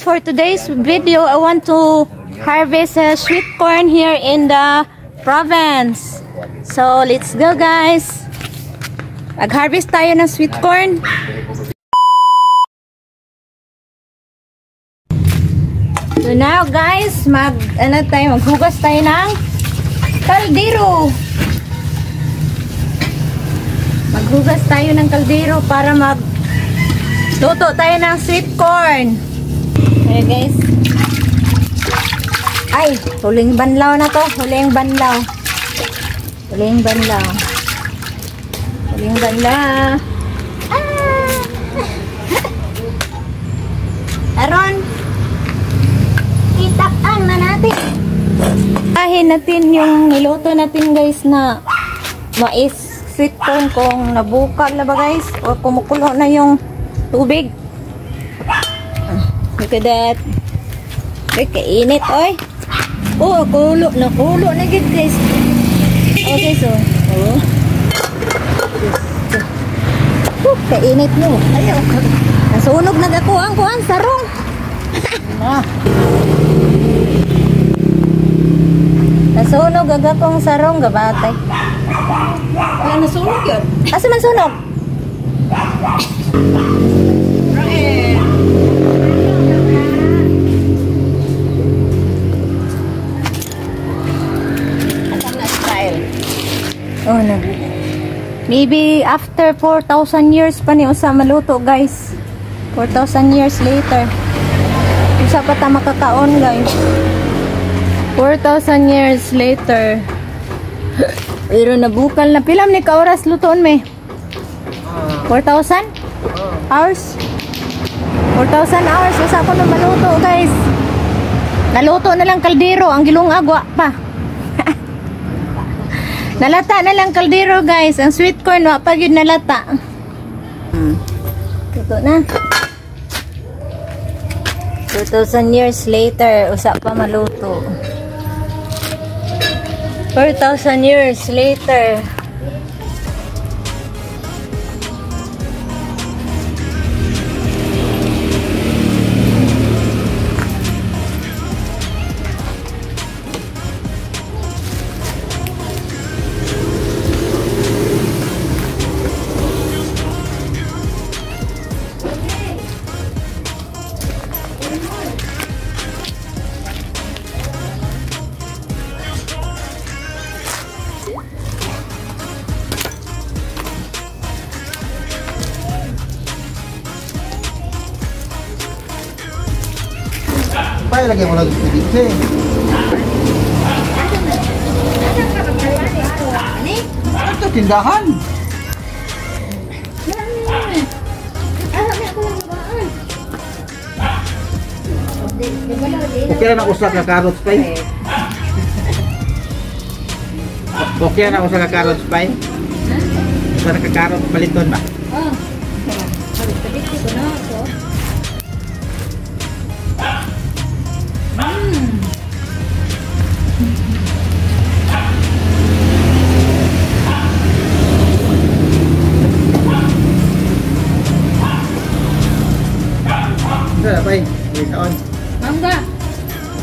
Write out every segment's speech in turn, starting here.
guys, for today's video, I want to harvest sweet corn here in the province. So, let's go guys. Mag-harvest tayo ng sweet corn. So now guys, maghugas tayo ng kaldero. Maghugas tayo ng kaldero para magluto tayo ng sweet corn. Okay guys. Ay, huling banlaw na to. Huling banlaw. Huling banlaw. Huling banlaw. Aron. Itak-ang na natin. Kahin natin yung niluto natin guys na mais sweet corn kung nabukal na ba guys o kumukulo na yung tubig. Look at that. Ay, kainit oy. Oh, kulo na gid guys. Okay so. Oh. Kainit mo. Ayaw. Nasunog na ako ang kuan sarong. Nasunog agad kong sarong gabatay. Nasunog yun? Asa man sunog? Oh, no. Maybe after 4,000 years pa ni usa maluto guys. 4,000 years later. Usa pa ta makakaon guys. 4,000 years later. Pero nabukal na. Pilam ni ka oras lutoon me? 4,000 hours? 4,000 hours. Usa ko na maluto guys. Naluto na lang kaldero. Ang gilong agwa pa. Nalata na lang kaldero guys. Ang sweet corn pag yun nalata. Luto na. 2,000 years later, usa pa maluto. 4,000 years later. Ay, lagyan mo lang dito eh. Ito, tindahan. Okay na ako sa carrots pa eh. Okay na ako sa carrots pa eh. Sa carrots baliton ba? Oh. Baliton ko na ako. Ada apa ini? Kawan. Mangga.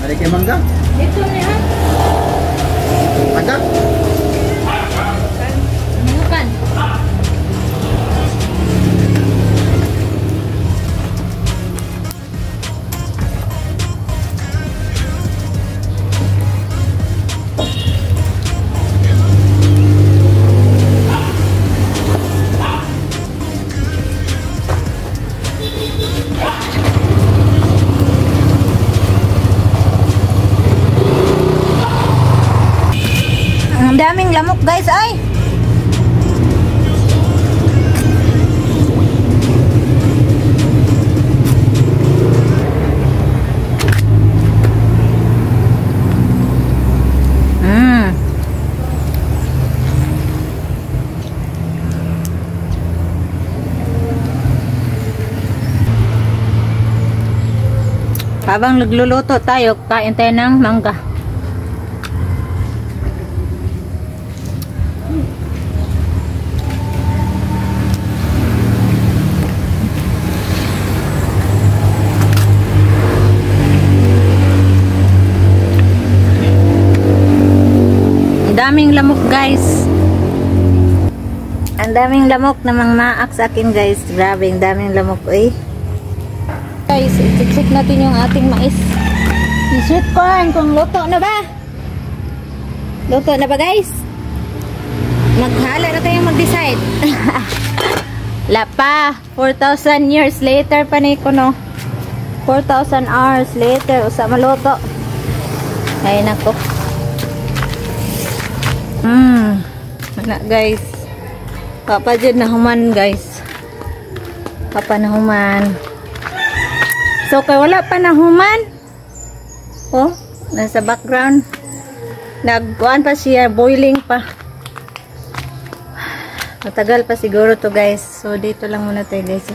Ada kayak mangga? Itu nih ha. Ada? Bukan. Ang daming lamok guys ay. Habang nagluluto tayo, kain tayo ng mangga. Daming lamok, guys. Ang daming lamok na maak sa akin, guys. Grabe, ang daming lamok, eh. Guys, i-check natin yung ating mais. Yung sweet corn, kung luto na ba? Luto na ba, guys? Maghala na tayong mag-decide. Lapa, 4,000 years later pa na ko, no? 4,000 hours later, usa maluto. Ay, nako. Wala, guys. Papa dyan na human, guys. Papa na human. So, kay wala pa na human. Oh, nasa background. Nagkuhan pa siya, boiling pa. Matagal pa siguro to, guys. So, dito lang muna tayo, guys.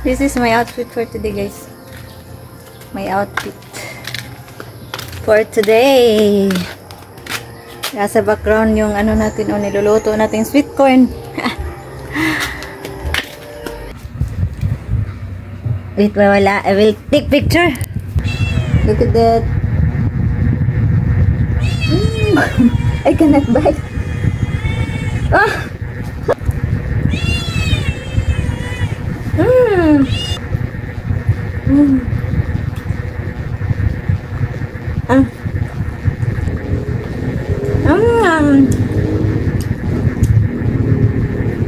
This is my outfit for today, guys. My outfit for today. Nasa background yung ano natin, o niluluto natin sweet corn. Wait, wala. I will take picture. Look at that. I cannot bite. Ah!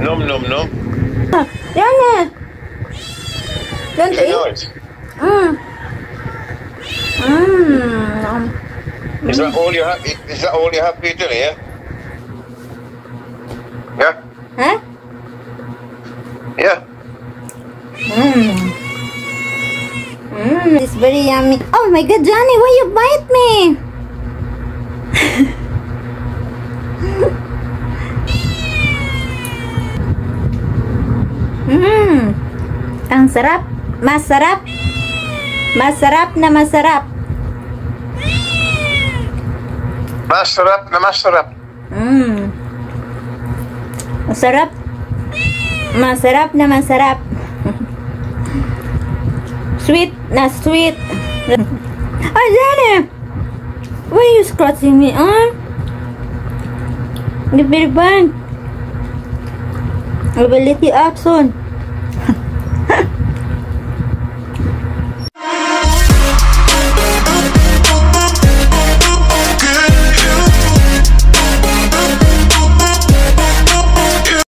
Nom nom nom. Yan eh. Don't You know eat. it. Is that all you have? Is that all you have, Peter? Yeah. Yeah. Huh? Yeah. It's very yummy. Oh my God, Johnny, why you bite me? Ang sarap. Masarap. Masarap na masarap. Masarap na masarap. Masarap. Masarap na masarap. Sweet na sweet. Oh, Johnny! Why are you scratching me, huh? You're very bad. I will let you out soon.